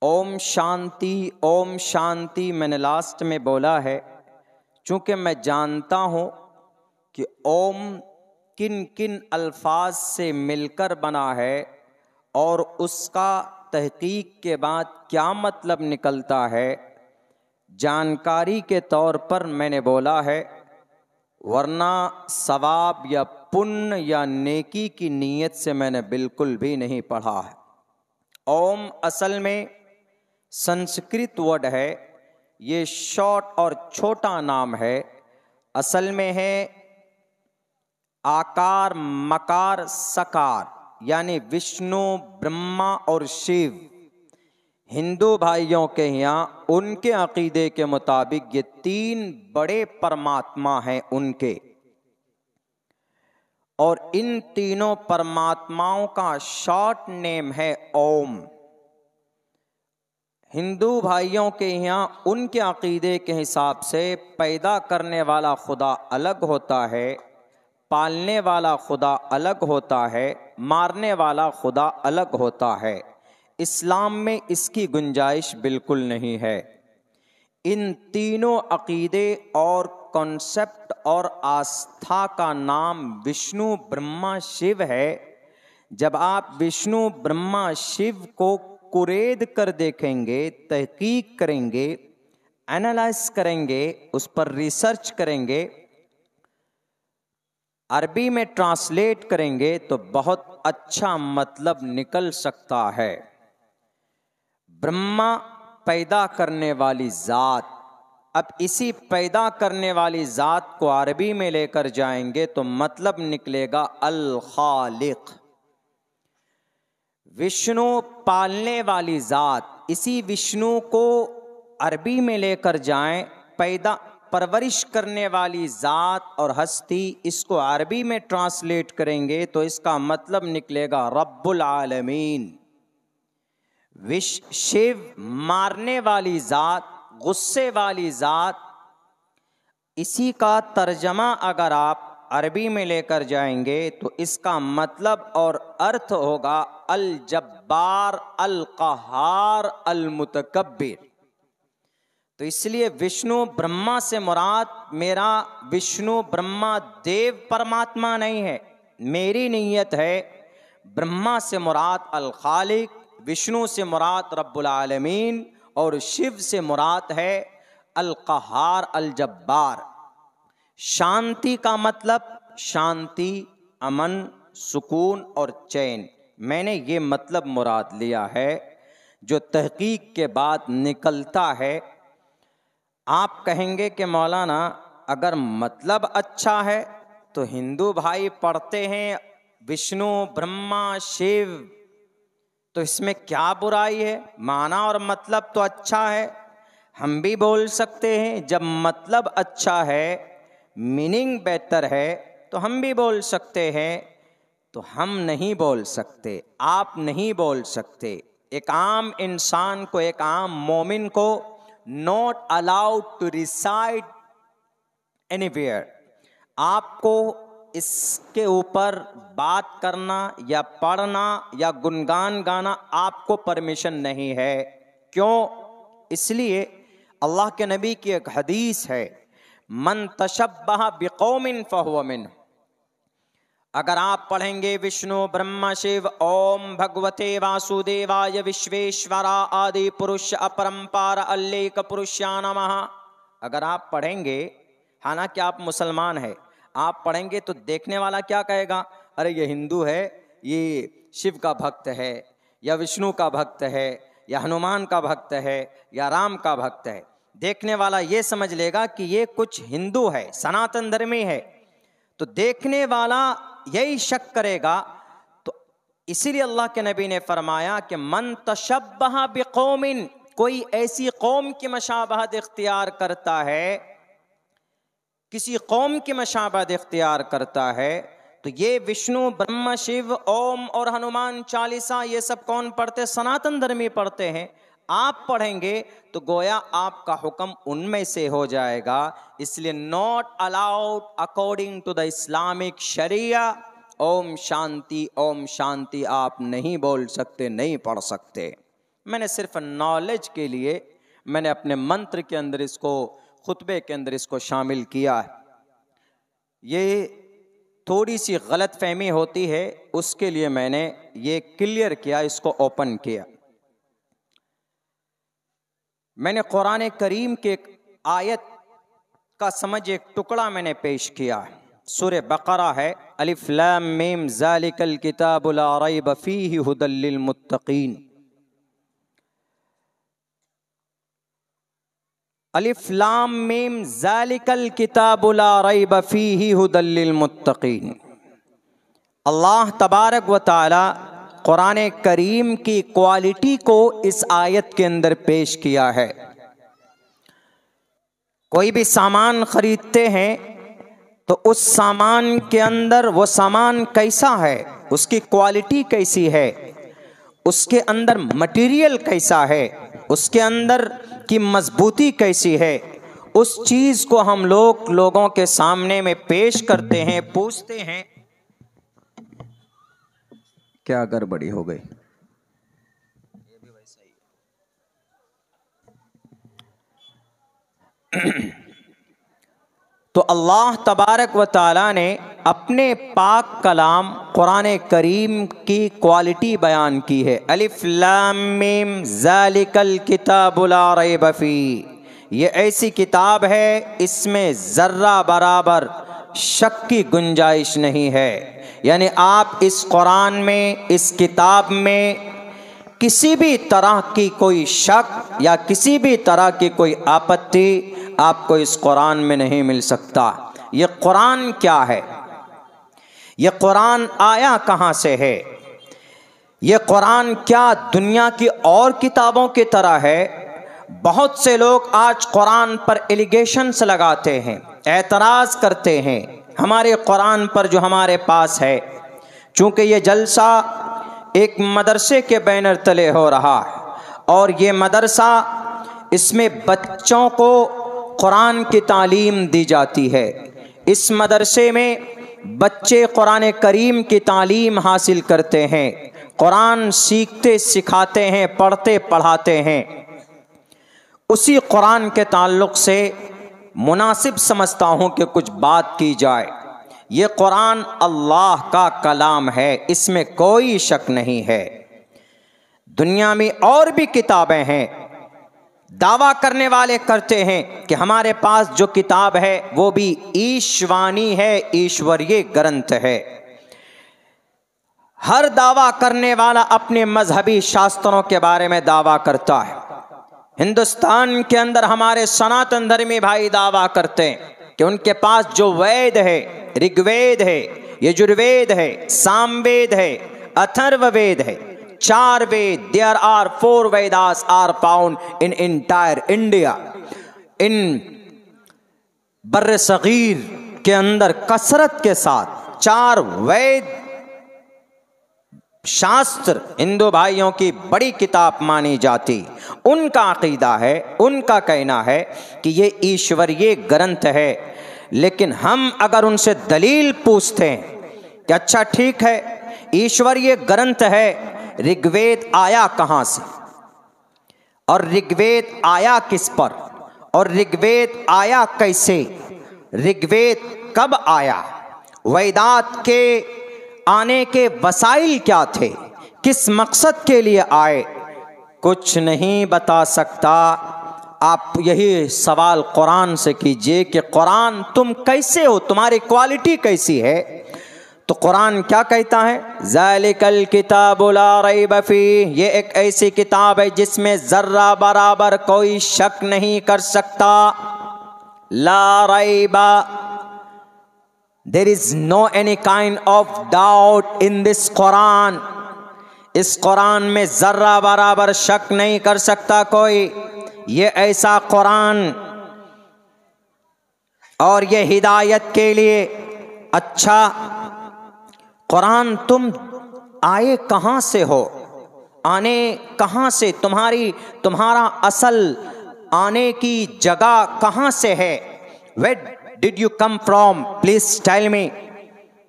ओम शांति मैंने लास्ट में बोला है, चूँकि मैं जानता हूँ कि ओम किन किन अल्फाज से मिलकर बना है और उसका तहकीक के बाद क्या मतलब निकलता है, जानकारी के तौर पर मैंने बोला है, वरना सवाब या पुण्य या नेकी की नीयत से मैंने बिल्कुल भी नहीं पढ़ा है। ओम असल में संस्कृत वर्ड है, ये शॉर्ट और छोटा नाम है। असल में है आकार मकार सकार, यानी विष्णु ब्रह्मा और शिव। हिंदू भाइयों के यहाँ उनके अकीदे के मुताबिक ये तीन बड़े परमात्मा हैं उनके, और इन तीनों परमात्माओं का शॉर्ट नेम है ओम। हिंदू भाइयों के यहाँ उनके अकीदे के हिसाब से पैदा करने वाला खुदा अलग होता है, पालने वाला खुदा अलग होता है, मारने वाला खुदा अलग होता है। इस्लाम में इसकी गुंजाइश बिल्कुल नहीं है। इन तीनों अकीदे और कॉन्सेप्ट और आस्था का नाम विष्णु ब्रह्मा शिव है। जब आप विष्णु ब्रह्मा शिव को कुरेद कर देखेंगे, तहकीक करेंगे, एनालाइज करेंगे, उस पर रिसर्च करेंगे, अरबी में ट्रांसलेट करेंगे तो बहुत अच्छा मतलब निकल सकता है। ब्रह्मा पैदा करने वाली ज़ात। अब इसी पैदा करने वाली ज़ात को अरबी में लेकर जाएंगे तो मतलब निकलेगा अल खालिक। विष्णु पालने वाली ज़ात, इसी विष्णु को अरबी में लेकर जाएं, पैदा परवरिश करने वाली ज़ात और हस्ती, इसको अरबी में ट्रांसलेट करेंगे तो इसका मतलब निकलेगा रब्बुल आलमीन। शिव मारने वाली ज़ात, गुस्से वाली ज़ात, इसी का तर्जमा अगर आप अरबी में लेकर जाएंगे तो इसका मतलब और अर्थ होगा अल जब्बार अल क़हार अल मुतकब्बिर। तो इसलिए विष्णु ब्रह्मा से मुराद मेरा विष्णु ब्रह्मा देव परमात्मा नहीं है। मेरी नीयत है ब्रह्मा से मुराद अल खालिक, विष्णु से मुराद रब्बुल आलमीन और शिव से मुराद है अल क़हार अल जब्बार। शांति का मतलब शांति, अमन, सुकून और चैन। मैंने ये मतलब मुराद लिया है जो तहकीक के बाद निकलता है। आप कहेंगे कि मौलाना अगर मतलब अच्छा है तो हिंदू भाई पढ़ते हैं विष्णु ब्रह्मा शिव, तो इसमें क्या बुराई है? माना और मतलब तो अच्छा है, हम भी बोल सकते हैं। जब मतलब अच्छा है, मीनिंग बेहतर है, तो हम भी बोल सकते हैं। तो हम नहीं बोल सकते, आप नहीं बोल सकते। एक आम इंसान को, एक आम मोमिन को not allowed to reside anywhere. आपको इसके ऊपर बात करना या पढ़ना या गुनगान गाना आपको परमिशन नहीं है। क्यों? इसलिए अल्लाह के नबी की एक हदीस है, मन तशब्बह बिकौमिन फहुव मिन्हुम। अगर आप पढ़ेंगे विष्णु ब्रह्मा शिव ओम भगवते वासुदेवाय विश्वेश्वरा आदि पुरुष अपरंपार अल्लेक पुरुषा नमः, अगर आप पढ़ेंगे, हालांकि आप मुसलमान हैं, आप पढ़ेंगे तो देखने वाला क्या कहेगा? अरे ये हिंदू है, ये शिव का भक्त है या विष्णु का भक्त है या हनुमान का भक्त है या राम का भक्त है। देखने वाला ये समझ लेगा कि ये कुछ हिंदू है, सनातन धर्मी है, तो देखने वाला यही शक करेगा। तो इसीलिए अल्लाह के नबी ने फरमाया कि मन तशब्बह बिकौमिन, कोई ऐसी कौम की मशाबहत इख्तियार करता है, किसी कौम की मशाबहत इख्तियार करता है, तो ये विष्णु ब्रह्मा शिव ओम और हनुमान चालीसा ये सब कौन पढ़ते? सनातन धर्मी पढ़ते हैं। आप पढ़ेंगे तो गोया आपका हुक्म उनमें से हो जाएगा। इसलिए not allowed according to the Islamic शरिया ओम शांति आप नहीं बोल सकते, नहीं पढ़ सकते। मैंने सिर्फ नॉलेज के लिए मैंने अपने मंत्र के अंदर इसको, खुतबे के अंदर इसको शामिल किया है। ये थोड़ी सी गलत फहमी होती है, उसके लिए मैंने ये क्लियर किया, इसको ओपन किया। मैंने कुरान करीम के एक आयत का समझ एक टुकड़ा मैंने पेश किया है। सूरह बकरा है, अलिफ लाम मीम ज़ालिकल किताबु ला रैब फीहि हुदल लिल मुत्तकीन। अलिफ लाम मीम ज़ालिकल किताबु ला रैब फीहि हुदल लिल मुत्तकीन। अल्लाह तबारक व तआला कुरान करीम की क्वालिटी को इस आयत के अंदर पेश किया है। कोई भी सामान खरीदते हैं तो उस सामान के अंदर वो सामान कैसा है, उसकी क्वालिटी कैसी है, उसके अंदर मटेरियल कैसा है, उसके अंदर की मजबूती कैसी है, उस चीज को हम लोगों के सामने में पेश करते हैं, पूछते हैं। क्या गड़बड़ी हो गई? ये भी वैसा ही। तो अल्लाह तबारक व तआला ने अपने पाक कलाम कुरान करीम की क्वालिटी बयान की है। अलिफ लाम मीम ज़ालिकल किताबु ला रैब फीह। ये ऐसी किताब है, इसमें ज़र्रा बराबर शक की गुंजाइश नहीं है। यानी आप इस कुरान में, इस किताब में किसी भी तरह की कोई शक या किसी भी तरह की कोई आपत्ति आपको इस कुरान में नहीं मिल सकता। ये कुरान क्या है? ये कुरान आया कहाँ से है? ये कुरान क्या दुनिया की और किताबों की तरह है? बहुत से लोग आज कुरान पर एलिगेशंस लगाते हैं, एतराज करते हैं हमारे कुरान पर जो हमारे पास है। चूंकि ये जलसा एक मदरसे के बैनर तले हो रहा है और ये मदरसा, इसमें बच्चों को कुरान की तालीम दी जाती है। इस मदरसे में बच्चे कुरान करीम की तालीम हासिल करते हैं, कुरान सीखते सिखाते हैं, पढ़ते पढ़ाते हैं। उसी कुरान के ताल्लुक़ से मुनासिब समझता हूँ कि कुछ बात की जाए। ये कुरान अल्लाह का कलाम है, इसमें कोई शक नहीं है। दुनिया में और भी किताबें हैं, दावा करने वाले करते हैं कि हमारे पास जो किताब है वो भी ईशवाणी है, ईश्वरीय ग्रंथ है। हर दावा करने वाला अपने मजहबी शास्त्रों के बारे में दावा करता है। हिंदुस्तान के अंदर हमारे सनातन धर्मी भाई दावा करते हैं कि उनके पास जो वेद है, ऋग्वेद है, यजुर्वेद है, सामवेद है, अथर्ववेद है, 4 वेद, there are 4 Vedas are found in entire India. इन बर्र सगीर के अंदर कसरत के साथ 4 वेद शास्त्र हिंदू भाइयों की बड़ी किताब मानी जाती। उनका अकीदा है, उनका कहना है कि ये ईश्वरीय ग्रंथ है। लेकिन हम अगर उनसे दलील पूछते हैं कि अच्छा ठीक है, ईश्वरीय ग्रंथ है, ऋग्वेद आया कहाँ से और ऋग्वेद आया किस पर और ऋग्वेद आया कैसे, ऋग्वेद कब आया, वेदात के आने के वसाइल क्या थे, किस मकसद के लिए आए, कुछ नहीं बता सकता। आप यही सवाल कुरान से कीजिए कि कुरान तुम कैसे हो, तुम्हारी क्वालिटी कैसी है। तो कुरान क्या कहता है? ज़ालिकल किताबु ला रैब फीह। ये एक ऐसी किताब है जिसमें जर्रा बराबर कोई शक नहीं कर सकता। ला रैबा, there is no any kind of doubt in this Quran। इस कुरान में जर्रा बराबर शक नहीं कर सकता कोई। ये ऐसा कुरान और ये हिदायत के लिए अच्छा कुरान। तुम आए कहाँ से हो, आने कहाँ से, तुम्हारा असल आने की जगह कहाँ से है? Where did you come from? Please tell me.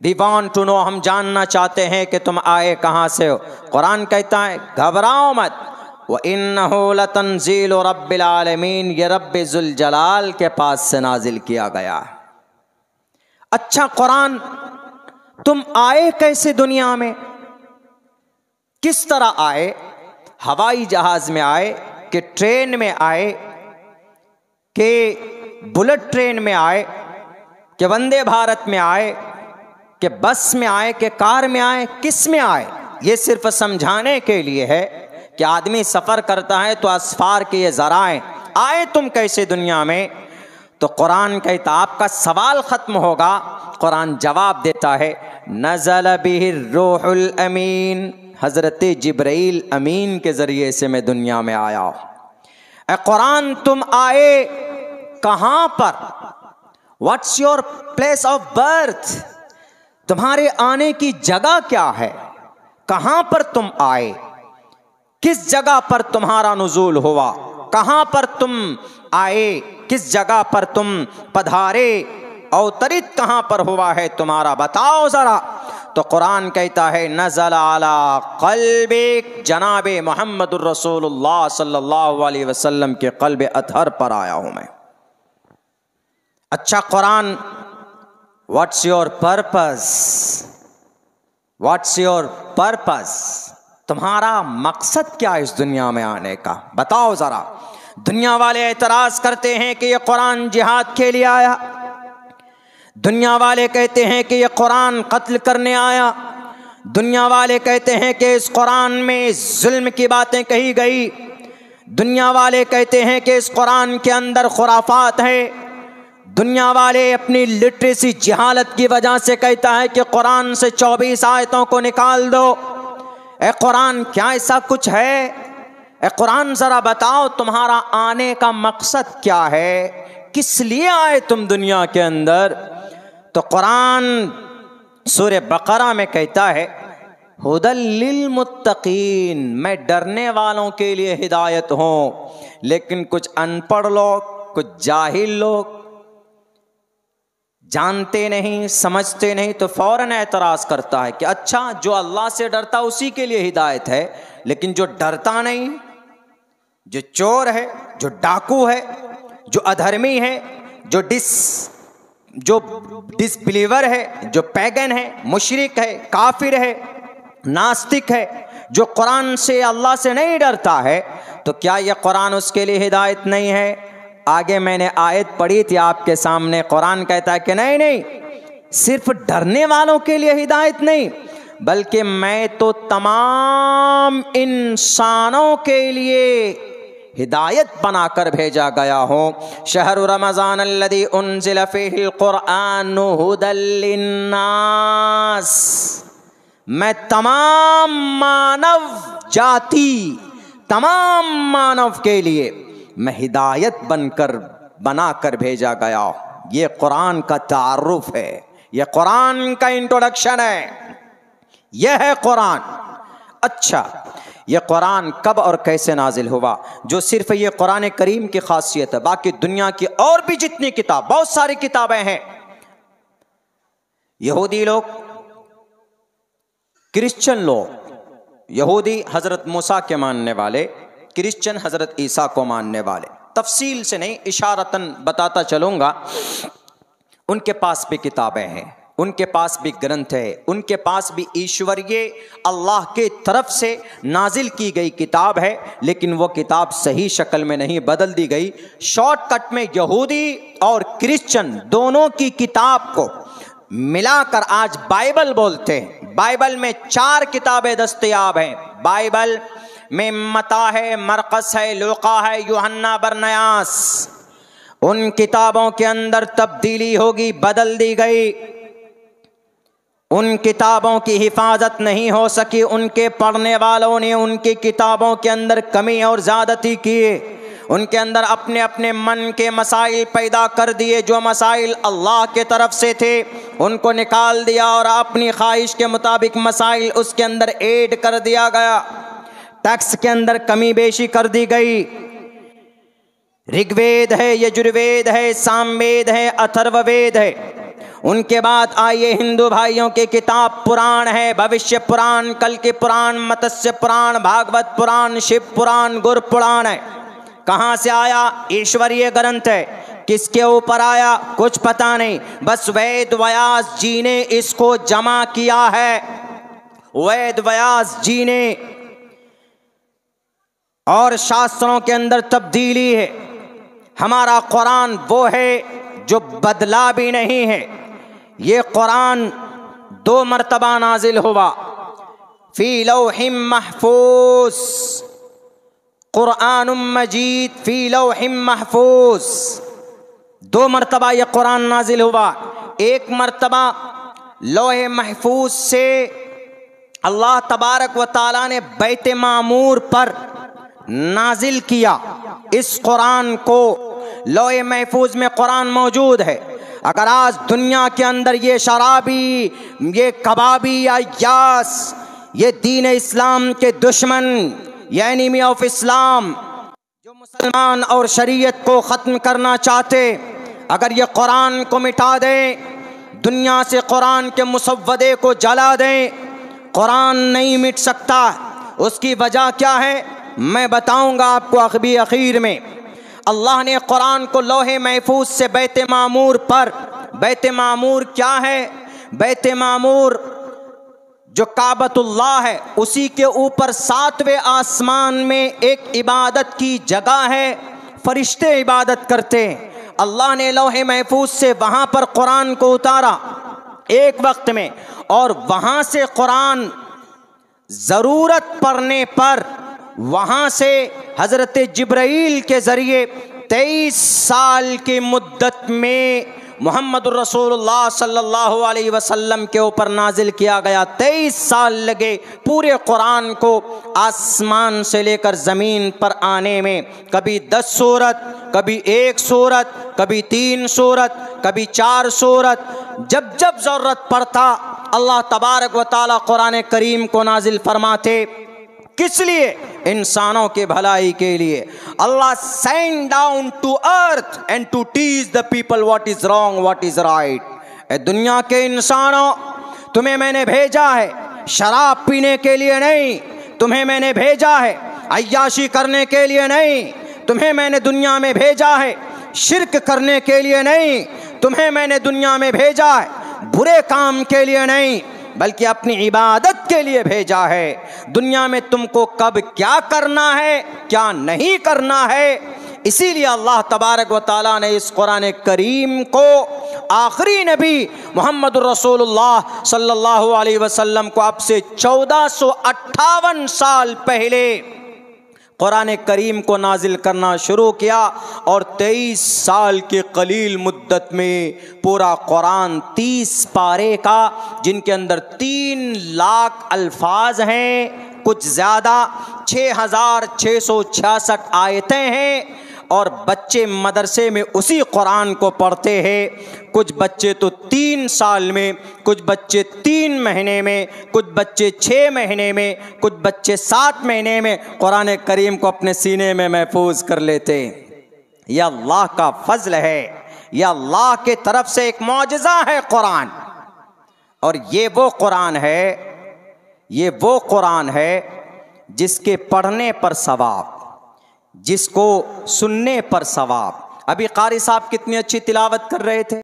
We want to know। हम जानना चाहते हैं कि तुम आए कहाँ से हो। कुरान कहता है घबराओ मत, व इन्नहु लतंजीलु रब्बिल आलमीन, ये रब्बे जुल जलाल के पास से नाजिल किया गया। अच्छा, कुरान तुम आए कैसे दुनिया में, किस तरह आए? हवाई जहाज में आए कि ट्रेन में आए कि बुलेट ट्रेन में आए कि वंदे भारत में आए कि बस में आए कि कार में आए, किस में आए? ये सिर्फ समझाने के लिए है कि आदमी सफ़र करता है तो असफार के ये ज़राए, आए तुम कैसे दुनिया में? तो कुरान कहता, आपका सवाल ख़त्म होगा, कुरान जवाब देता है, नज़ल बिहिर रूहुल अमीन, हज़रत जिब्राइल अमीन के ज़रिए से मैं दुनिया में आया। ए कुरान, तुम आए कहाँ पर? What's your place of birth? तुम्हारे आने की जगह क्या है? कहाँ पर तुम आए? किस जगह पर तुम्हारा नुज़ूल हुआ? कहाँ पर तुम आए? किस जगह पर तुम पधारे? अवतरित कहाँ पर हुआ है तुम्हारा, बताओ ज़रा। तो कुरान कहता है, नज़ल अला क़ल्बिक, जनाबे मुहम्मदुर रसूलुल्लाह सल्लल्लाहु अलैहि वसल्लम के क़ल्ब अतहर पर आया हूँ मैं। अच्छा Quran, what's your purpose? What's your purpose? तुम्हारा मकसद क्या है इस दुनिया में आने का, बताओ ज़रा। दुनिया वाले एतराज़ करते हैं कि ये कुरान जिहाद के लिए आया, दुनिया वाले कहते हैं कि ये कुरान कत्ल करने आया, दुनिया वाले कहते हैं कि इस कुरान में जुल्म की बातें कही गई, दुनिया वाले कहते हैं कि इस कुरान के अंदर खुराफात है, दुनिया वाले अपनी लिटरेसी जहालत की वजह से कहता है कि कुरान से 24 आयतों को निकाल दो। ए कुरान, क्या ऐसा कुछ है? ए कुरान, ज़रा बताओ तुम्हारा आने का मकसद क्या है, किस लिए आए तुम दुनिया के अंदर? तो कुरान सूरह बकरा में कहता है, हुदल लिल मुत्तकीन, मैं डरने वालों के लिए हिदायत हूँ। लेकिन कुछ अनपढ़ लोग, कुछ जाहिल लोग, जानते नहीं समझते नहीं, तो फौरन एतराज़ करता है कि अच्छा, जो अल्लाह से डरता उसी के लिए हिदायत है, लेकिन जो डरता नहीं, जो चोर है, जो डाकू है, जो अधर्मी है, जो डिसबिलीवर है, जो पैगन है, मुशरिक है, काफिर है, नास्तिक है, जो कुरान से अल्लाह से नहीं डरता है, तो क्या यह कुरान उसके लिए हिदायत नहीं है? आगे मैंने आयत पढ़ी थी आपके सामने, कुरान कहता है कि नहीं नहीं, सिर्फ डरने वालों के लिए हिदायत नहीं, बल्कि मैं तो तमाम इंसानों के लिए हिदायत बनाकर भेजा गया हूँ। शहरु रमज़ान अल्लज़ी उन्ज़िल फ़ीहिल क़ुरआन हुदल लिन्नास, मैं तमाम मानव जाति, तमाम मानव के लिए मैं हिदायत बनाकर भेजा गया। ये कुरान का तारुफ है, ये कुरान का इंट्रोडक्शन है, यह है कुरान। अच्छा, ये कुरान कब और कैसे नाजिल हुआ? जो सिर्फ ये कुरान करीम की खासियत है, बाकी दुनिया की और भी जितनी किताब, बहुत सारी किताबें हैं, यहूदी लोग, क्रिश्चियन लोग, यहूदी हजरत मूसा के मानने वाले, क्रिश्चियन हजरत ईसा को मानने वाले, तफसील से नहीं इशारतन बताता चलूंगा, उनके पास भी किताबें हैं, उनके पास भी ग्रंथ है, उनके पास भी ईश्वरीय अल्लाह के तरफ से नाजिल की गई किताब है, लेकिन वो किताब सही शक्ल में नहीं, बदल दी गई। शॉर्टकट में यहूदी और क्रिश्चियन दोनों की किताब को मिलाकर आज बाइबल बोलते हैं। बाइबल में 4 किताबें दस्तयाब हैं। बाइबल में मता है, मरकस है, लूका है, यूहन्ना, बरनयास। उन किताबों के अंदर तब्दीली होगी, बदल दी गई। उन किताबों की हिफाजत नहीं हो सकी, उनके पढ़ने वालों ने उनकी किताबों के अंदर कमी और ज़्यादती किए, उनके अंदर अपने अपने मन के मसाइल पैदा कर दिए। जो मसाइल अल्लाह के तरफ से थे उनको निकाल दिया और अपनी ख्वाहिश के मुताबिक मसाइल उसके अंदर ऐड कर दिया गया। टैक्स के अंदर कमी बेशी कर दी गई। ऋग्वेद है, यजुर्वेद है, सामवेद है, अथर्ववेद है, उनके बाद आइए हिंदू भाइयों की किताब पुराण है, भविष्य पुराण, कल के पुराण, मत्स्य पुराण, भागवत पुराण, शिव पुराण, गुरु पुराण है। कहाँ से आया? ईश्वरीय ग्रंथ है। किसके ऊपर आया? कुछ पता नहीं, बस वेद व्यास जी ने इसको जमा किया है। वेद व्यास जी ने, और शास्त्रों के अंदर तब्दीली है। हमारा कुरान वो है जो बदला भी नहीं है। ये कुरान 2 मरतबा नाजिल हुआ। फी लौहिम महफूज, कुरानुम मजीद फी लौहिम महफूज। 2 मरतबा ये कुरान नाजिल हुआ। एक मरतबा लौहे महफूज से अल्लाह तबारक व ताला ने बैत मामूर पर नाजिल किया इस कुरान को। लौहे महफूज में कुरान मौजूद है। अगर आज दुनिया के अंदर ये शराबी, ये कबाबी या यास, ये दीन इस्लाम के दुश्मन, ये एनिमी ऑफ इस्लाम, जो मुसलमान और शरीयत को ख़त्म करना चाहते, अगर ये कुरान को मिटा दें, दुनिया से कुरान के मुसव्वदे को जला दें, कुरान नहीं मिट सकता। उसकी वजह क्या है मैं बताऊंगा आपको आखिर में। अल्लाह ने कुरान को लोहे महफूज से बैत मामूर पर, बैत मामूर क्या है? बैत मामूर जो काबतुल्लाह है, उसी के ऊपर 7वें आसमान में एक इबादत की जगह है, फरिश्ते इबादत करते हैं। अल्लाह ने लोहे महफूज से वहाँ पर कुरान को उतारा एक वक्त में, और वहाँ से कुरान ज़रूरत पड़ने पर वहाँ से हज़रत जिब्राईल के ज़रिए 23 साल की मुद्दत में मुहम्मदुर रसूलुल्लाह सल्लल्लाहु अलैहि वसल्लम के ऊपर नाजिल किया गया। 23 साल लगे पूरे कुरान को आसमान से लेकर ज़मीन पर आने में। कभी 10 सूरत, कभी 1 सूरत, कभी 3 सूरत, कभी 4 सूरत। जब जब ज़रूरत पड़ता अल्लाह तबारक व ताला कुरान करीम को नाजिल फरमाते। किस लिए? इंसानों के भलाई के लिए। Allah send down to earth and to teach the people what is wrong what is right. ए दुनिया के इंसानों, तुम्हें मैंने भेजा है शराब पीने के लिए नहीं, तुम्हें मैंने भेजा है अय्याशी करने के लिए नहीं, तुम्हें मैंने दुनिया में भेजा है शिर्क करने के लिए नहीं, तुम्हें मैंने दुनिया में भेजा है बुरे काम के लिए नहीं, बल्कि अपनी इबादत के लिए भेजा है। दुनिया में तुमको कब क्या करना है, क्या नहीं करना है, इसीलिए अल्लाह तबारक व ताला ने इस कुरान करीम को आखिरी नबी मुहम्मदुर रसूलुल्लाह सल्लल्लाहु अलैहि वसल्लम को अब से 1458 साल पहले कुरान करीम को नाजिल करना शुरू किया, और 23 साल के कलील मुद्दत में पूरा कुरान 30 पारे का, जिनके अंदर 3 लाख अल्फाज हैं, कुछ ज़्यादा 6666 आयतें हैं, और बच्चे मदरसे में उसी कुरान को पढ़ते हैं। कुछ बच्चे तो 3 साल में, कुछ बच्चे 3 महीने में, कुछ बच्चे 6 महीने में, कुछ बच्चे 7 महीने में कुरान करीम को अपने सीने में महफूज कर लेते। यह अल्लाह का फजल है, यह अल्लाह के तरफ से एक मौजज़ा है कुरान। और ये वो कुरान है, ये वो कुरान है जिसके पढ़ने पर सवाब, जिसको सुनने पर सवाब। अभी कारी साहब कितनी अच्छी तिलावत कर रहे थे।